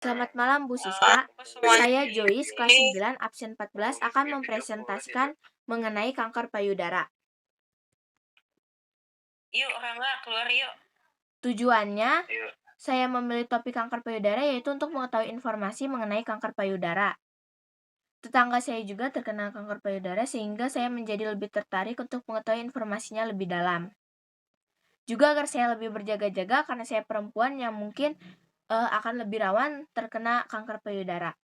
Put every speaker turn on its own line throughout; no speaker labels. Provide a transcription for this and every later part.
Selamat malam Bu Siska, saya Joyce kelas 9 absen 14 akan mempresentasikan mengenai kanker payudara.
Yuk, Rangga, keluar yuk.
Tujuannya, saya memilih topik kanker payudara yaitu untuk mengetahui informasi mengenai kanker payudara. Tetangga saya juga terkena kanker payudara sehingga saya menjadi lebih tertarik untuk mengetahui informasinya lebih dalam. Juga agar saya lebih berjaga-jaga karena saya perempuan yang mungkin akan lebih rawan terkena kanker payudara.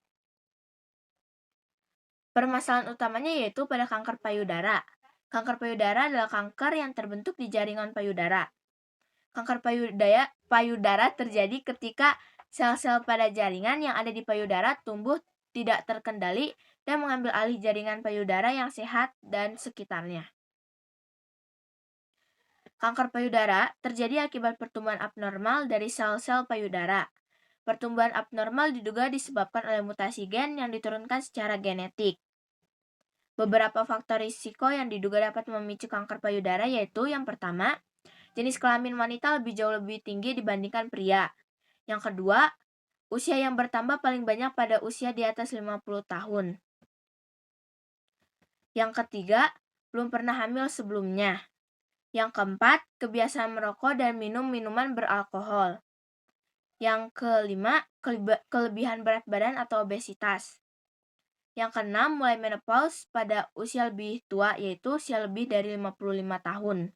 Permasalahan utamanya yaitu pada kanker payudara. Kanker payudara adalah kanker yang terbentuk di jaringan payudara. Kanker payudara terjadi ketika sel-sel pada jaringan yang ada di payudara tumbuh tidak terkendali dan mengambil alih jaringan payudara yang sehat dan sekitarnya. Kanker payudara terjadi akibat pertumbuhan abnormal dari sel-sel payudara. Pertumbuhan abnormal diduga disebabkan oleh mutasi gen yang diturunkan secara genetik. Beberapa faktor risiko yang diduga dapat memicu kanker payudara yaitu yang pertama, jenis kelamin wanita jauh lebih tinggi dibandingkan pria. Yang kedua, usia yang bertambah paling banyak pada usia di atas 50 tahun. Yang ketiga, belum pernah hamil sebelumnya. Yang keempat, kebiasaan merokok dan minum minuman beralkohol. Yang kelima, kelebihan berat badan atau obesitas. Yang keenam, mulai menopause pada usia lebih tua, yaitu usia lebih dari 55 tahun.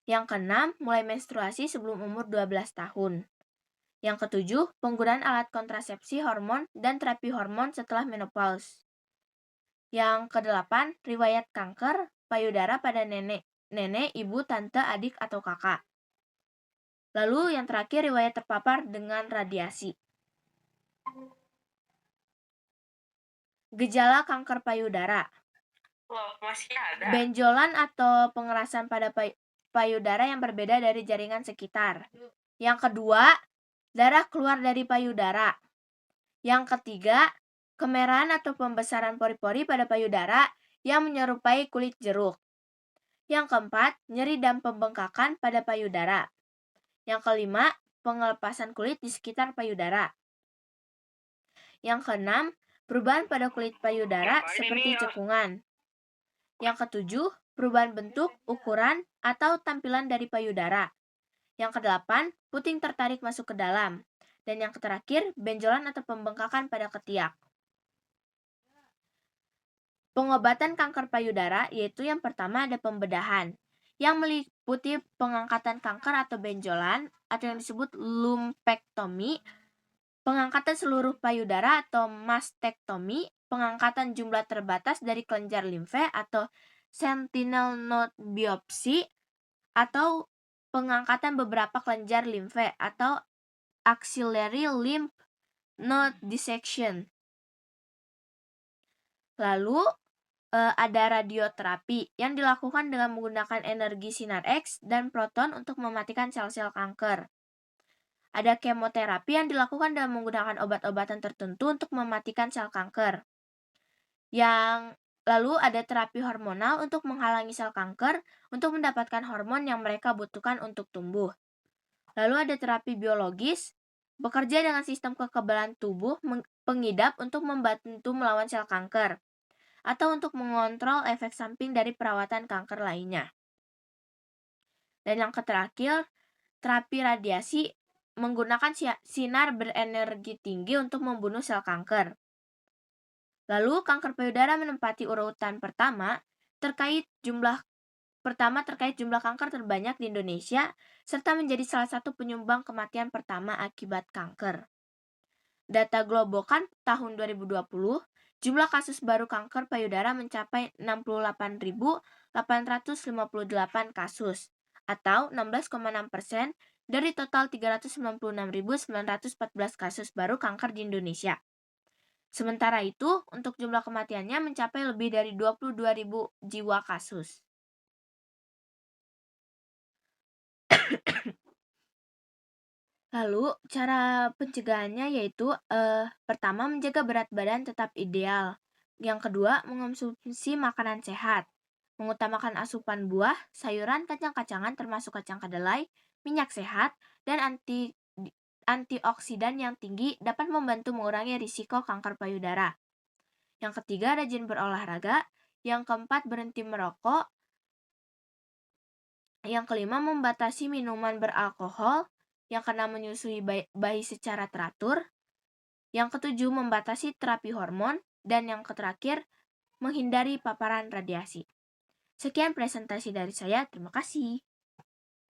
Yang keenam, mulai menstruasi sebelum umur 12 tahun. Yang ketujuh, penggunaan alat kontrasepsi hormon dan terapi hormon setelah menopause. Yang kedelapan, riwayat kanker payudara pada nenek, ibu, tante, adik, atau kakak. Lalu yang terakhir, riwayat terpapar dengan radiasi. Gejala kanker payudara.
Loh, masih ada?
Benjolan atau pengerasan pada payudara yang berbeda dari jaringan sekitar. Yang kedua, darah keluar dari payudara. Yang ketiga, kemerahan atau pembesaran pori-pori pada payudara yang menyerupai kulit jeruk. Yang keempat, nyeri dan pembengkakan pada payudara. Yang kelima, pengelepasan kulit di sekitar payudara. Yang keenam, perubahan pada kulit payudara seperti cekungan. Yang ketujuh, perubahan bentuk, ukuran, atau tampilan dari payudara. Yang kedelapan, puting tertarik masuk ke dalam. Dan yang terakhir, benjolan atau pembengkakan pada ketiak. Pengobatan kanker payudara yaitu yang pertama ada pembedahan, yang meliputi pengangkatan kanker atau benjolan atau yang disebut lumpektomi, pengangkatan seluruh payudara atau mastektomi, pengangkatan jumlah terbatas dari kelenjar limfe atau sentinel node biopsi, atau pengangkatan beberapa kelenjar limfe atau axillary lymph node dissection. Lalu ada radioterapi yang dilakukan dengan menggunakan energi sinar X dan proton untuk mematikan sel-sel kanker. Ada kemoterapi yang dilakukan dengan menggunakan obat-obatan tertentu untuk mematikan sel kanker. Lalu ada terapi hormonal untuk menghalangi sel kanker untuk mendapatkan hormon yang mereka butuhkan untuk tumbuh. Lalu ada terapi biologis, bekerja dengan sistem kekebalan tubuh pengidap untuk membantu melawan sel kanker, atau untuk mengontrol efek samping dari perawatan kanker lainnya. Dan yang terakhir, terapi radiasi menggunakan sinar berenergi tinggi untuk membunuh sel kanker. Lalu kanker payudara menempati urutan pertama terkait jumlah kanker terbanyak di Indonesia serta menjadi salah satu penyumbang kematian pertama akibat kanker. Data Globokan tahun 2020, jumlah kasus baru kanker payudara mencapai 68.858 kasus, atau 16,6% dari total 396.914 kasus baru kanker di Indonesia. Sementara itu, untuk jumlah kematiannya mencapai lebih dari 22.000 jiwa kasus. Lalu, cara pencegahannya yaitu pertama, menjaga berat badan tetap ideal. Yang kedua, mengonsumsi makanan sehat. Mengutamakan asupan buah, sayuran, kacang-kacangan termasuk kacang kedelai, minyak sehat, dan antioksidan yang tinggi dapat membantu mengurangi risiko kanker payudara. Yang ketiga, rajin berolahraga. Yang keempat, berhenti merokok. Yang kelima, membatasi minuman beralkohol. Yang keenam, menyusui bayi secara teratur. Yang ketujuh, membatasi terapi hormon. Dan yang terakhir, menghindari paparan radiasi. Sekian presentasi dari saya, terima kasih.